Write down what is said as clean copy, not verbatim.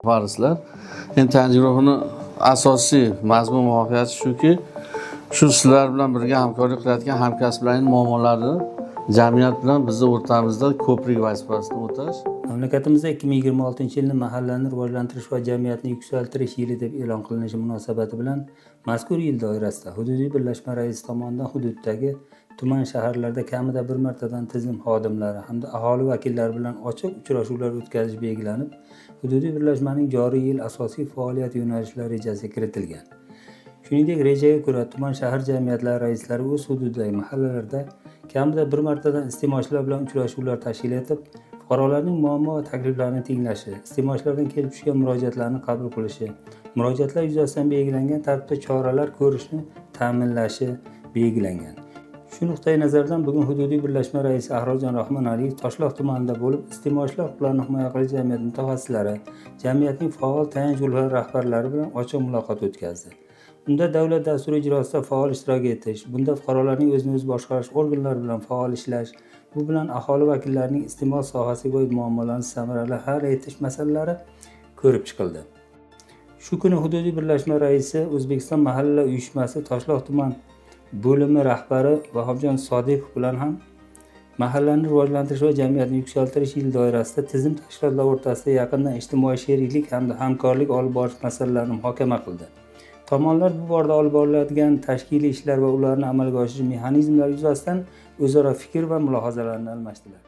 rahbarisizlar. Endi tajribani asosiy mazmun mohiyati shuki, shu sizlar bilan birga hamkorlik qilayotgan hamkasblarning muammolari jamiyat bilan bizni o'rtamizda ko'prik vazifasini o'tash. Mamlakatimizda 2026-yilni mahallani rivojlantirish va jamiyatni yuksaltirish yili deb e'lon qilinishi munosabati bilan mazkur yil doirasida hududiy birlashma raisi tomonidan hududdagi tuman shaharlarda kamida bir martadan tizim xodimlari hamda aholi vakillari bilan ochiq uchrashuvlar o'tkazish belgilanib, hududiy birlashmaning joriy yil asosiy faoliyat yo'nalishlari rejasiga kiritilgan. Shuningdek, rejaga ko'ra tuman shahar jamiyatlari raislari o'z hududidagi mahallalarda kamida bir martadan iste'molchilar bilan uchrashuvlar tashkil etib, fuqarolarning muammo va takliflarini tinglashi, iste'molchilardan kelib tushgan murojaatlarni qabul qilishi, murojaatlar yuzasidan belgilangan tartibda choralar ko'rishni ta'minlashi belgilangan. Shu nuqtai nazardan bugun hududiy birlashma raisi Ahrojon Rahmonaliyev Toshloq tumanida bo'lib, iste'molchilar huquqlarini himoya qilish jamiyati mutaxassislari, jamiyatning faol tayanch guruhlari rahbarlari bilan ochiq muloqot o'tkazdi. Unda davlat dasturi ijrosida faol ishtirok etish, bunda fuqarolarning o'zini o'zi boshqarish organlari bilan faol ishlash, bu bilan aholi vakillarining iste'mol sohasiga oid muammolarni samarali hal etish masalalari ko'rib chiqildi. Shu kuni hududiy birlashma raisi O'zbekiston mahallalar uyushmasi Toshloq tuman bo'limi rahbari Vahobjon Sodiqov bilan ham mahallani rivojlantirish va jamiyatni yuksaltirish yil doirasida tizim tashkilotlar o'rtasida yaqindan ijtimoiy sheriklik hamda hamkorlik olib borish masalalarini muhokama qildi. Tomonlar bu borada olib boriladigan tashkiliy ishlar va ularni amalga oshirish mexanizmlari yuzasidan o'zaro fikr va mulohazalarni almashdilar.